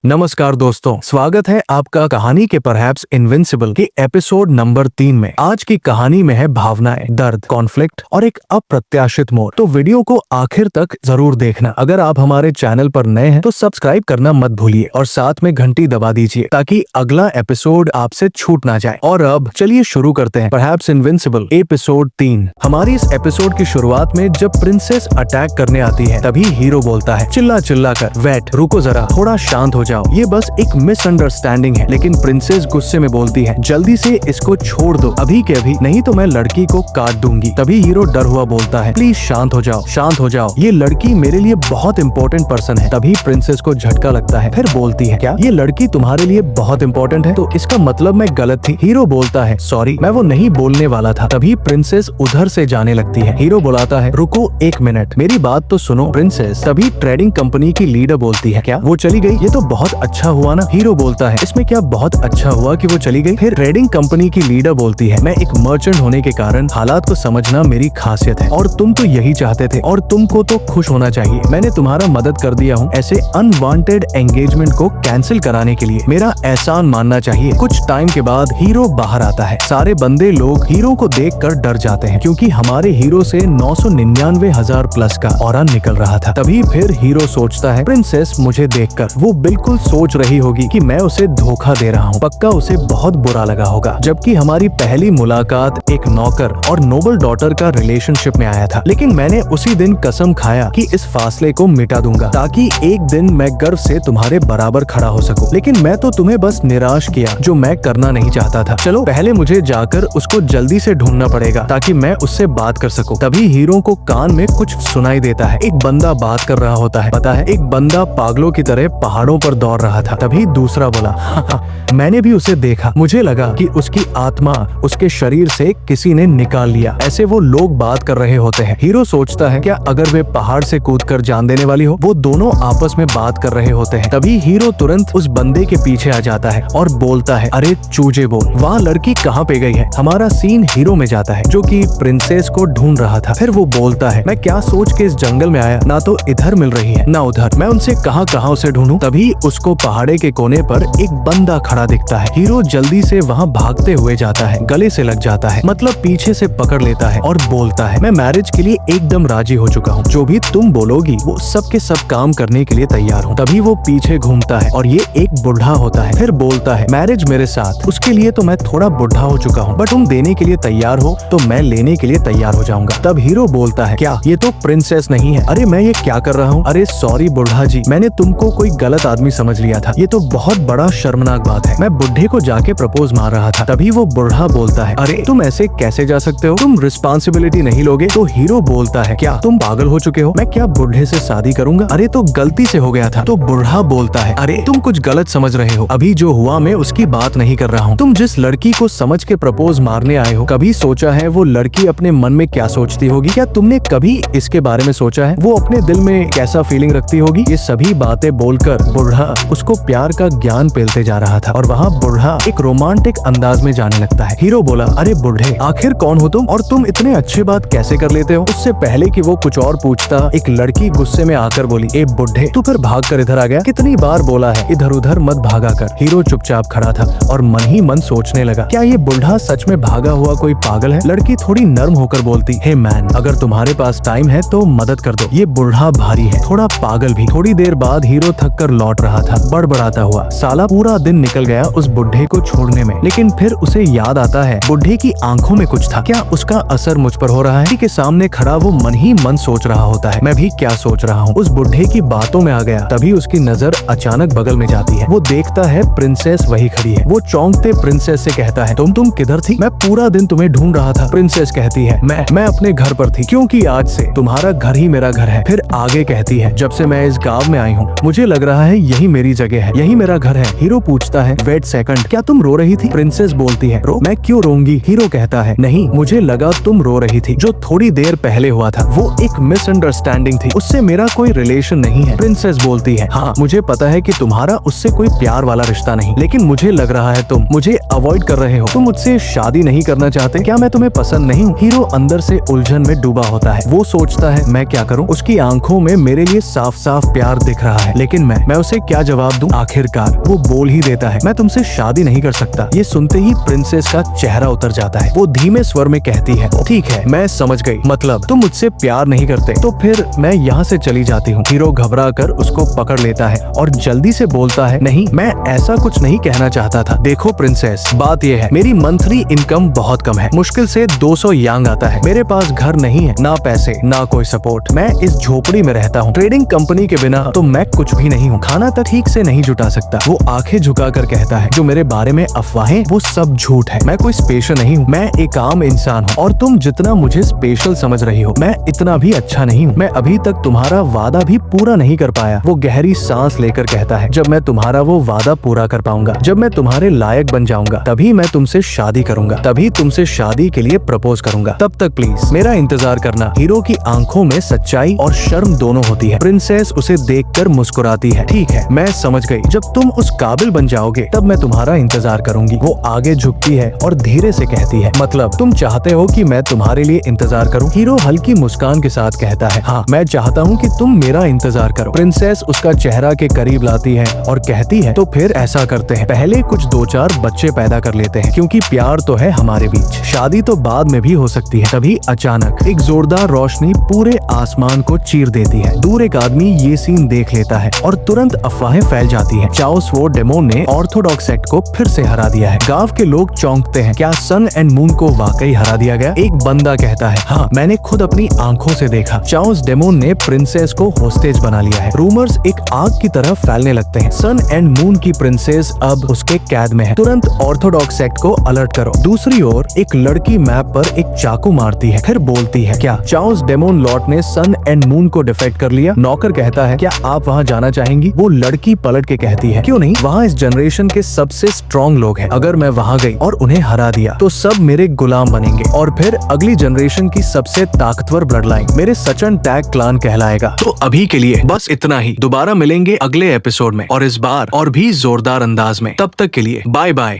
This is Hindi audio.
नमस्कार दोस्तों, स्वागत है आपका कहानी के परहैप्स इनविंसिबल के एपिसोड नंबर 3 में। आज की कहानी में है भावनाएं, दर्द, कॉन्फ्लिक्ट और एक अप्रत्याशित मोड़। तो वीडियो को आखिर तक जरूर देखना। अगर आप हमारे चैनल पर नए हैं तो सब्सक्राइब करना मत भूलिए और साथ में घंटी दबा दीजिए ताकि अगला एपिसोड आपसे छूट ना जाए। और अब चलिए शुरू करते हैं परहैप्स इनविंसिबल एपिसोड 3। हमारी इस एपिसोड की शुरुआत में जब प्रिंसेस अटैक करने आती है तभी हीरो बोलता है चिल्ला चिल्ला कर, वेट, रुको जरा, थोड़ा शांत हो जाओ, ये बस एक मिसअंडरस्टैंडिंग है। लेकिन प्रिंसेस गुस्से में बोलती है, जल्दी से इसको छोड़ दो अभी के अभी, नहीं तो मैं लड़की को काट दूंगी। तभी हीरो डर हुआ बोलता है, प्लीज शांत हो जाओ, शांत हो जाओ, ये लड़की मेरे लिए बहुत इंपॉर्टेंट पर्सन है। तभी प्रिंसेस को झटका लगता है, फिर बोलती है, क्या ये लड़की तुम्हारे लिए बहुत इंपॉर्टेंट है? तो इसका मतलब मैं गलत थी। हीरो बोलता है, सॉरी, मैं वो नहीं बोलने वाला था। तभी प्रिंसेस उधर से जाने लगती है। हीरो बुलाता है, रुको एक मिनट, मेरी बात तो सुनो प्रिंसेस। तभी ट्रेडिंग कंपनी की लीडर बोलती है, क्या वो चली गई? ये तो बहुत अच्छा हुआ ना। हीरो बोलता है, इसमें क्या बहुत अच्छा हुआ कि वो चली गई? फिर ट्रेडिंग कंपनी की लीडर बोलती है, मैं एक मर्चेंट होने के कारण हालात को समझना मेरी खासियत है और तुम तो यही चाहते थे और तुमको तो खुश होना चाहिए। मैंने तुम्हारा मदद कर दिया हूँ ऐसे अनवांटेड एंगेजमेंट को कैंसिल कराने के लिए। मेरा एहसान मानना चाहिए। कुछ टाइम के बाद हीरो बाहर आता है। सारे बंदे लोग हीरो को देखकर डर जाते हैं क्योंकि हमारे हीरो से 999,000 प्लस का ऑरा निकल रहा था। तभी फिर हीरो सोचता है, प्रिंसेस मुझे देखकर वो बिल्कुल सोच रही होगी कि मैं उसे धोखा दे रहा हूँ। पक्का उसे बहुत बुरा लगा होगा। जबकि हमारी पहली मुलाकात एक नौकर और नोबल डॉटर का रिलेशनशिप में आया था। लेकिन मैंने उसी दिन कसम खाया कि इस फासले को मिटा दूंगा ताकि एक दिन मैं गर्व से तुम्हारे बराबर खड़ा हो सकूं। लेकिन मैं तो तुम्हें बस निराश किया, जो मैं करना नहीं चाहता था। चलो पहले मुझे जाकर उसको जल्दी से ढूंढना पड़ेगा ताकि मैं उससे बात कर सकूं। तभी हीरो को कान में कुछ सुनाई देता है। एक बंदा बात कर रहा होता है। पता है, एक बंदा पागलों की तरह पहाड़ों पर दौड़ रहा था। तभी दूसरा बोला, मैंने भी उसे देखा, मुझे लगा कि उसकी आत्मा उसके शरीर से किसी ने निकाल लिया। ऐसे वो लोग बात कर रहे होते हैं। हीरो सोचता है, क्या अगर वे पहाड़ से कूदकर जान देने वाली हो? वो दोनों आपस में बात कर रहे होते हैं। तभी हीरो तुरंत उस बंदे के पीछे आ जाता है और बोलता है, अरे चूजे बोल, वहाँ लड़की कहाँ पे गई है? हमारा सीन हीरो में जाता है जो कि प्रिंसेस को ढूंढ रहा था। फिर वो बोलता है, मैं क्या सोच के इस जंगल में आया, ना तो इधर मिल रही है ना उधर, मैं उनसे कहाँ उसे ढूंढूं? तभी उसको पहाड़े के कोने पर एक बंदा खड़ा दिखता है। हीरो जल्दी से वहाँ भागते हुए जाता है, गले से लग जाता है, मतलब पीछे से पकड़ लेता है और बोलता है, मैं मैरिज के लिए एकदम राजी हो चुका हूँ, जो भी तुम बोलोगी वो सब के सब काम करने के लिए तैयार हूँ। तभी वो पीछे घूमता है और ये एक बुढ़ा होता है। फिर बोलता है, मैरिज मेरे साथ, उसके लिए तो मैं थोड़ा बुढ़ा हो चुका हूँ, बट तुम देने के लिए तैयार हो तो मैं लेने के लिए तैयार हो जाऊंगा। तब हीरो बोलता है, क्या ये तो प्रिंसेस नहीं है? अरे मैं ये क्या कर रहा हूँ? अरे सॉरी बुढ़ा जी, मैंने तुमको कोई गलत आदमी समझ लिया था। ये तो बहुत बड़ा शर्मनाक बात है, मैं बुढ़े को जाके प्रपोज मार रहा था। तभी वो बुढ़ा बोलता है, अरे तुम ऐसे कैसे जा सकते हो? तुम रिस्पॉन्सिबिलिटी नहीं लोगे? तो हीरो बोलता है, क्या तुम पागल हो चुके हो? मैं क्या बुढ़े से शादी करूंगा? अरे तो गलती से हो गया था। तो बुढ़ा बोलता है, अरे तुम कुछ गलत समझ रहे हो, अभी जो हुआ मैं उसकी बात नहीं कर रहा हूँ। तुम जिस लड़की को समझ के प्रपोज मारने आए हो, कभी सोचा है वो लड़की अपने मन में क्या सोचती होगी? क्या तुमने कभी इसके बारे में सोचा है वो अपने दिल में कैसा फीलिंग रखती होगी? ये सभी बातें बोलकर बुढ़ा उसको प्यार का ज्ञान पेलते जा रहा था और वहाँ बुढ़ा एक रोमांटिक अंदाज में जाने लगता है। हीरो बोला, अरे बुढ़े, आखिर कौन हो तुम और तुम इतने अच्छे बात कैसे कर लेते हो? उससे पहले कि वो कुछ और पूछता, एक लड़की गुस्से में आकर बोली, ए बुढ़े, तू फिर भाग कर इधर आ गया? कितनी बार बोला है इधर उधर मत भागा कर। हीरो चुपचाप खड़ा था और मन ही मन सोचने लगा, क्या ये बुढ़ा सच में भागा हुआ कोई पागल है? लड़की थोड़ी नर्म होकर बोलती, हे मैन, अगर तुम्हारे पास टाइम है तो मदद कर दो, ये बुढ़ा भारी है, थोड़ा पागल भी। थोड़ी देर बाद हीरो थक कर लौट रहा था, बड़बड़ाता हुआ। साला पूरा दिन निकल गया उस बुढ़े को छोड़ने में, लेकिन फिर उसे याद आता है बुढ़े की आंखों में कुछ था। क्या उसका असर मुझ पर हो रहा है? के सामने खड़ा वो मन ही मन सोच रहा होता है, मैं भी क्या सोच रहा हूँ। उस बुढ़े की बातों में आ गया। तभी उसकी नजर अचानक बगल में जाती है। वो देखता है प्रिंसेस वही खड़ी है। वो चौंकते प्रिंसेस से कहता है, तुम किधर थी? मैं पूरा दिन तुम्हें ढूंढ रहा था। प्रिंसेस कहती है, मैं अपने घर पर थी, क्योंकि आज से तुम्हारा घर ही मेरा घर है। फिर आगे कहती है, जब से मैं इस गांव में आई हूँ मुझे लग रहा है यही मेरी जगह है, यही मेरा घर है। हीरो पूछता है, वेट सेकंड, क्या तुम रो रही थी? प्रिंसेस बोलती है, रो? मैं क्यों रोऊंगी? हीरो कहता है, नहीं, मुझे लगा तुम रो रही थी। जो थोड़ी देर पहले हुआ था वो एक मिसअंडरस्टैंडिंग थी, उससे मेरा कोई रिलेशन नहीं है। प्रिंसेस बोलती है, हाँ मुझे पता है कि तुम्हारा उससे कोई प्यार वाला रिश्ता नहीं, लेकिन मुझे लग रहा है तुम मुझे अवॉइड कर रहे हो, तुम मुझसे शादी नहीं करना चाहते। क्या मैं तुम्हें पसंद नहीं हूँ? हीरो अंदर से उलझन में डूबा होता है। वो सोचता है, मैं क्या करूँ? उसकी आंखों में मेरे लिए साफ साफ प्यार दिख रहा है, लेकिन मैं उसे क्या जवाब दूं? आखिरकार वो बोल ही देता है, मैं तुमसे शादी नहीं कर सकता। ये सुनते ही प्रिंसेस का चेहरा उतर जाता है। वो धीमे स्वर में कहती है, ठीक है, मैं समझ गई, मतलब तुम मुझसे प्यार नहीं करते, तो फिर मैं यहाँ से चली जाती हूँ। हीरो घबरा कर उसको पकड़ लेता है और जल्दी से बोलता है, नहीं, मैं ऐसा कुछ नहीं कहना चाहता था। देखो प्रिंसेस, बात ये है, मेरी मंथली इनकम बहुत कम है, मुश्किल से 200 यांग आता है। मेरे पास घर नहीं है, ना पैसे, ना कोई सपोर्ट। मैं इस झोपड़ी में रहता हूँ। ट्रेडिंग कंपनी के बिना तो मैं कुछ भी नहीं हूँ। खाना तक ठीक से नहीं जुटा सकता। वो आंखें झुकाकर कहता है, जो मेरे बारे में अफवाहें, वो सब झूठ है। मैं कोई स्पेशल नहीं हूँ, मैं एक आम इंसान हूँ। और तुम जितना मुझे स्पेशल समझ रही हो, मैं इतना भी अच्छा नहीं हूँ। मैं अभी तक तुम्हारा वादा भी पूरा नहीं कर पाया। वो गहरी सांस लेकर कहता है, जब मैं तुम्हारा वो वादा पूरा कर पाऊंगा, जब मैं तुम्हारे लायक बन जाऊंगा, तभी मैं तुमसे शादी करूंगा, तभी तुमसे शादी के लिए प्रपोज करूंगा। तब तक प्लीज मेरा इंतजार करना। हीरो की आंखों में सच्चाई और शर्म दोनों होती है। प्रिंसेस उसे देखकर मुस्कुराती है, ठीक है, मैं समझ गई, जब तुम उस काबिल बन जाओगे तब मैं तुम्हारा इंतजार करूंगी। वो आगे झुकती है और धीरे से कहती है, मतलब तुम चाहते हो कि मैं तुम्हारे लिए इंतजार करूं? हीरो हल्की मुस्कान के साथ कहता है, हाँ, मैं चाहता हूँ कि तुम मेरा इंतजार करो। प्रिंसेस उसका चेहरा के करीब लाती है और कहती है, तो फिर ऐसा करते हैं, पहले कुछ 2-4 बच्चे पैदा कर लेते हैं, क्योंकि प्यार तो है हमारे बीच, शादी तो बाद में भी हो सकती है। तभी अचानक एक जोरदार रोशनी पूरे आसमान को चीर देती है। दूर एक आदमी ये सीन देख लेता है और तुरंत अफवाहें फैल जाती है। चाओ स्वो डेमोन ने ऑर्थोडॉक्स सेक्ट को फिर से हरा दिया है। गांव के लोग चौंकते हैं, क्या सन एंड मून को वाकई हरा दिया गया? एक बंदा कहता है, हाँ, मैंने खुद अपनी आंखों से देखा। चाओस डेमोन ने प्रिंसेस को होस्टेज बना लिया है। रूमर्स एक आग की तरह फैलने लगते हैं। सन एंड मून की प्रिंसेस अब उसके कैद में है। तुरंत ऑर्थोडॉक्स सेक्ट को अलर्ट करो। दूसरी ओर एक लड़की मैप पर एक चाकू मारती है, फिर बोलती है, क्या चाओस डेमोन लॉर्ड ने सन एंड मून को डिफेक्ट कर लिया? नौकर कहता है, क्या आप वहाँ जाना चाहेंगी? वो लड़की पलट के कहती है, क्यों नहीं, वहाँ इस जनरेशन के सबसे स्ट्रॉन्ग लोग हैं। अगर मैं वहाँ गई और उन्हें हरा दिया तो सब मेरे गुलाम बनेंगे और फिर अगली जनरेशन की सबसे ताकतवर ब्लड लाइन मेरे सचन टैग क्लान कहलाएगा। तो अभी के लिए बस इतना ही। दोबारा मिलेंगे अगले एपिसोड में और इस बार और भी जोरदार अंदाज में। तब तक के लिए बाय बाय।